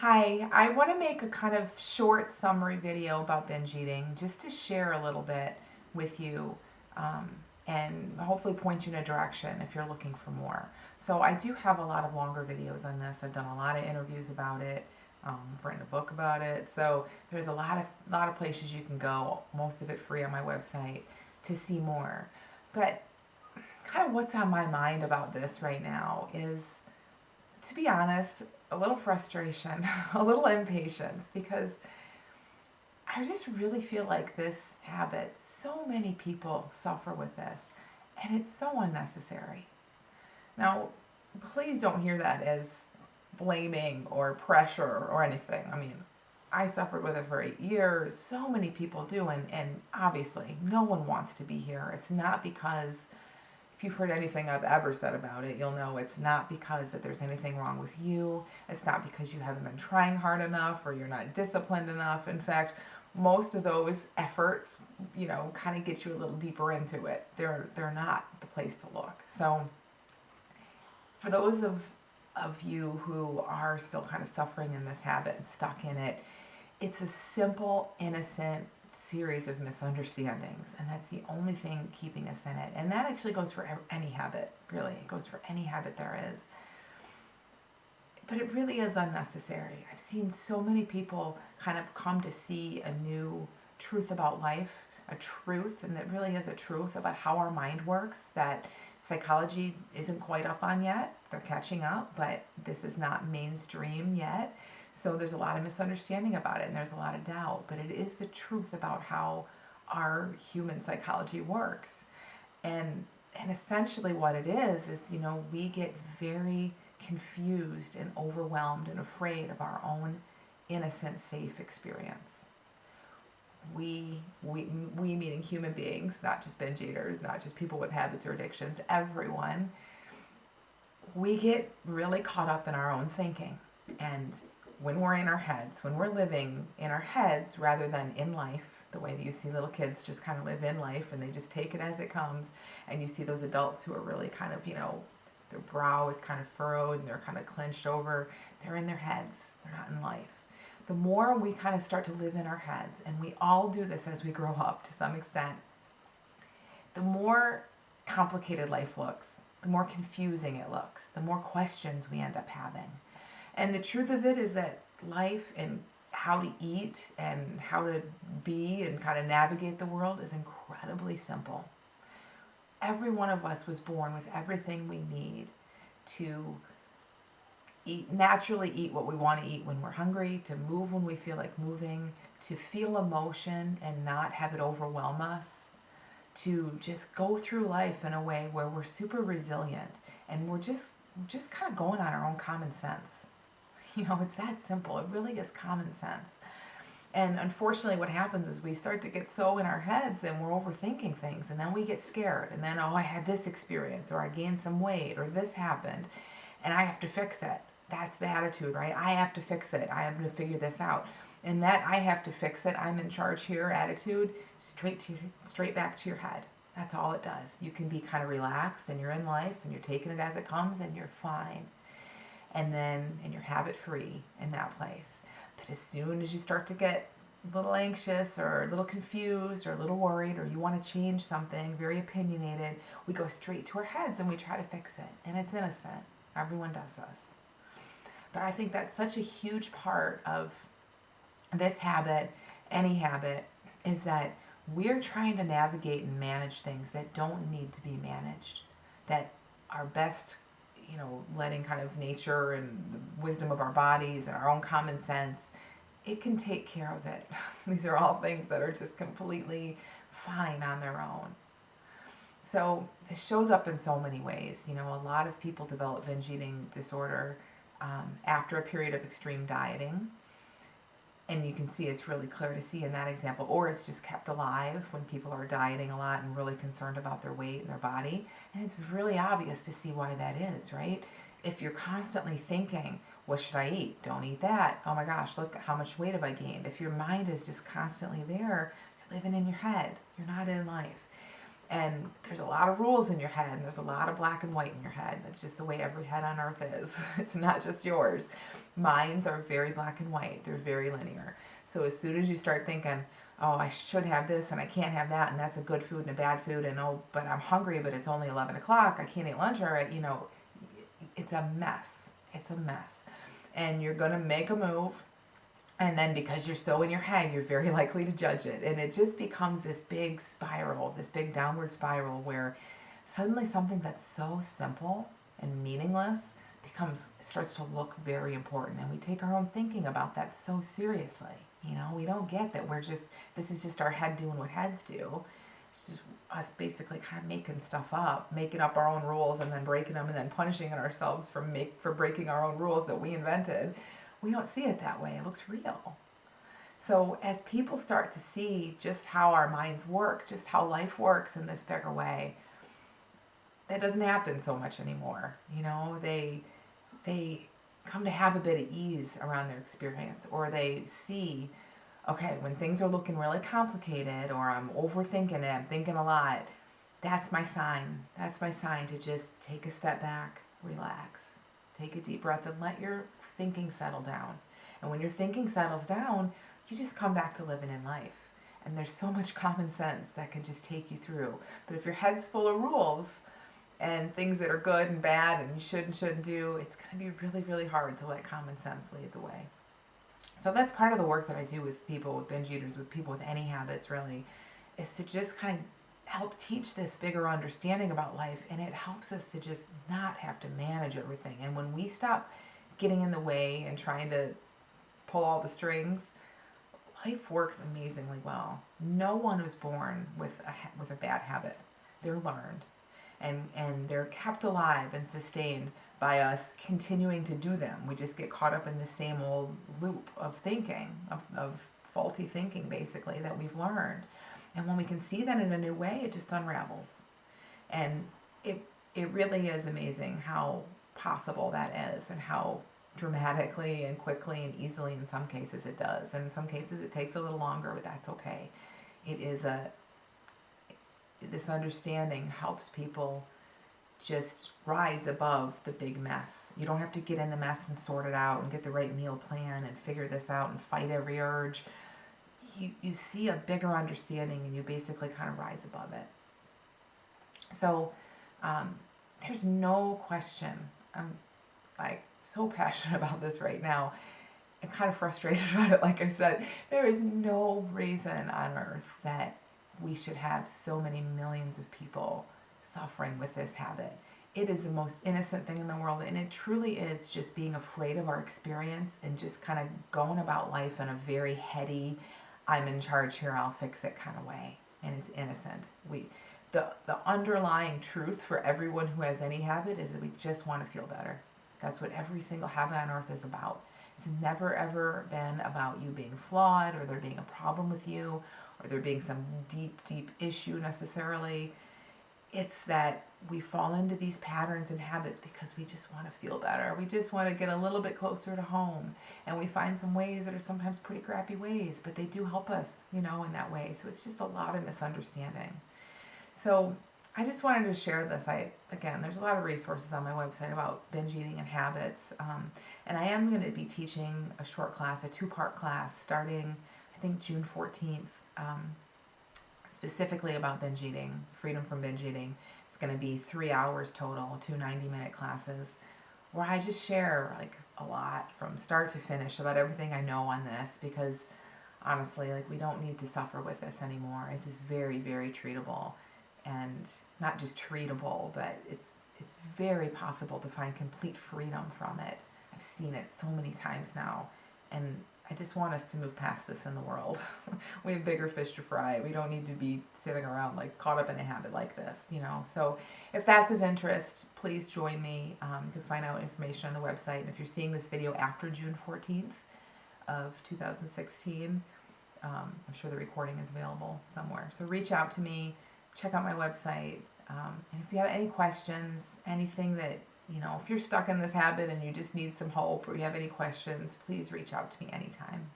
Hi, I want to make a kind of short summary video about binge eating just to share a little bit with you um, and hopefully point you in a direction if you're looking for more. So I do have a lot of longer videos on this. I've done a lot of interviews about it. I've written a book about it. So there's a lot of places you can go, most of it free on my website, to see more. But kind of what's on my mind about this right now is, to be honest, a little frustration, a little impatience, because I just really feel like this habit, so many people suffer with this, and it's so unnecessary. Now, please don't hear that as blaming or pressure or anything. I mean, I suffered with it for 8 years. So many people do, and obviously, no one wants to be here. It's not because if you've heard anything I've ever said about it, you'll know it's not because that there's anything wrong with you. It's not because you haven't been trying hard enough or you're not disciplined enough. In fact, most of those efforts, kind of get you a little deeper into it. They're not the place to look. So for those of you who are still kind of suffering in this habit and stuck in it, it's a simple, innocent series of misunderstandings, and that's the only thing keeping us in it. And that actually goes for any habit, really. It goes for any habit there is. But it really is unnecessary. I've seen so many people kind of come to see a new truth about life, a truth, and that really is a truth about how our mind works that psychology isn't quite up on yet. They're catching up, but this is not mainstream yet. So there's a lot of misunderstanding about it, and there's a lot of doubt, but it is the truth about how our human psychology works. And essentially what it is, we get very confused and overwhelmed and afraid of our own innocent, safe experience. We meaning human beings, not just binge eaters, not just people with habits or addictions, everyone, we get really caught up in our own thinking. And when we're in our heads, when we're living in our heads rather than in life, the way that you see little kids just kind of live in life and they just take it as it comes, and you see those adults who are really kind of, their brow is kind of furrowed and they're kind of clenched over, they're in their heads, they're not in life. The more we kind of start to live in our heads, and we all do this as we grow up to some extent, the more complicated life looks, the more confusing it looks, the more questions we end up having. And the truth of it is that life and how to eat and how to be and kind of navigate the world is incredibly simple. Every one of us was born with everything we need to naturally eat what we want to eat when we're hungry, to move when we feel like moving, to feel emotion and not have it overwhelm us, to just go through life in a way where we're super resilient and we're just kind of going on our own common sense. It's that simple. It really is common sense. And unfortunately, what happens is we start to get so in our heads and we're overthinking things, and then we get scared, and then, I had this experience, or I gained some weight, or this happened, and I have to fix it. That's the attitude, right? I have to fix it. I have to figure this out. And that I have to fix it, I'm in charge here attitude, straight back to your head. That's all it does. You can be kind of relaxed and you're in life and you're taking it as it comes and you're fine. And you're habit free in that place. But as soon as you start to get a little anxious or a little confused or a little worried, or you want to change something, very opinionated, we go straight to our heads and we try to fix it. And it's innocent. Everyone does this. But I think that's such a huge part of this habit, any habit, is that we're trying to navigate and manage things that don't need to be managed, that are best, letting kind of nature and the wisdom of our bodies and our own common sense, it can take care of it. These are all things that are just completely fine on their own. So this shows up in so many ways. A lot of people develop binge eating disorder after a period of extreme dieting. And you can see it's really clear to see in that example, or it's just kept alive when people are dieting a lot and really concerned about their weight and their body. And it's really obvious to see why that is, right? If you're constantly thinking, what should I eat? Don't eat that. Oh my gosh, look, how much weight have I gained? If your mind is just constantly there, you're living in your head. You're not in life. And there's a lot of rules in your head, and there's a lot of black and white in your head. That's just the way every head on earth is. It's not just yours. Minds are very black and white. They're very linear. So as soon as you start thinking, oh, I should have this and I can't have that, and that's a good food and a bad food, and oh, but I'm hungry, but it's only 11 o'clock, I can't eat lunch already, it's a mess. It's a mess. And you're going to make a move, and then because you're so in your head, you're very likely to judge it. And it just becomes this big spiral, this big downward spiral where suddenly something that's so simple and meaningless starts to look very important. And we take our own thinking about that so seriously. We don't get that this is just our head doing what heads do. It's just us basically kind of making stuff up, making up our own rules and then breaking them and then punishing ourselves for breaking our own rules that we invented. We don't see it that way. It looks real. So as people start to see just how our minds work, just how life works in this bigger way, that doesn't happen so much anymore. They come to have a bit of ease around their experience, or they see, okay, when things are looking really complicated, or I'm overthinking it, I'm thinking a lot, that's my sign. That's my sign to just take a step back, relax, take a deep breath, and let your thinking settle down. And when your thinking settles down, you just come back to living in life. And there's so much common sense that can just take you through. But if your head's full of rules and things that are good and bad and you should and shouldn't do, it's going to be really, really hard to let common sense lead the way. So that's part of the work that I do with people, with binge eaters, with people with any habits really, is to just kind of help teach this bigger understanding about life. And it helps us to just not have to manage everything. And when we stop getting in the way and trying to pull all the strings, life works amazingly well. No one was born with a bad habit. They're learned. And they're kept alive and sustained by us continuing to do them. We just get caught up in the same old loop of thinking, of faulty thinking, basically, that we've learned. And when we can see that in a new way, it just unravels. And it really is amazing how possible that is, and how dramatically and quickly and easily in some cases it does. And in some cases it takes a little longer, but that's okay. This understanding helps people just rise above the big mess. You don't have to get in the mess and sort it out and get the right meal plan and figure this out and fight every urge. You see a bigger understanding and you basically kind of rise above it. So there's no question. I'm so passionate about this right now. I'm kind of frustrated about it. Like I said, there is no reason on earth that we should have so many millions of people suffering with this habit. It is the most innocent thing in the world, and it truly is just being afraid of our experience and just kind of going about life in a very heady, I'm in charge here, I'll fix it kind of way. And it's innocent. The underlying truth for everyone who has any habit is that we just want to feel better. That's what every single habit on earth is about. It's never ever been about you being flawed, or there being a problem with you, or there being some deep, deep issue necessarily. It's that we fall into these patterns and habits because we just want to feel better. We just want to get a little bit closer to home. And we find some ways that are sometimes pretty crappy ways, but they do help us, in that way. So it's just a lot of misunderstanding. So I just wanted to share this. Again, there's a lot of resources on my website about binge eating and habits. And I am going to be teaching a short class, a 2-part class, starting, I think, June 14th, specifically about binge eating, freedom from binge eating. It's going to be 3 hours total, 2 90-minute classes, where I just share a lot from start to finish about everything I know on this, because honestly, we don't need to suffer with this anymore. This is very, very treatable. And not just treatable, but it's very possible to find complete freedom from it. I've seen it so many times now, and I just want us to move past this in the world. We have bigger fish to fry. We don't need to be sitting around caught up in a habit like this, So if that's of interest, please join me. You can find out information on the website. And if you're seeing this video after June 14th of 2016, I'm sure the recording is available somewhere. So reach out to me. Check out my website, and if you have any questions, anything that, if you're stuck in this habit and you just need some hope, or you have any questions, please reach out to me anytime.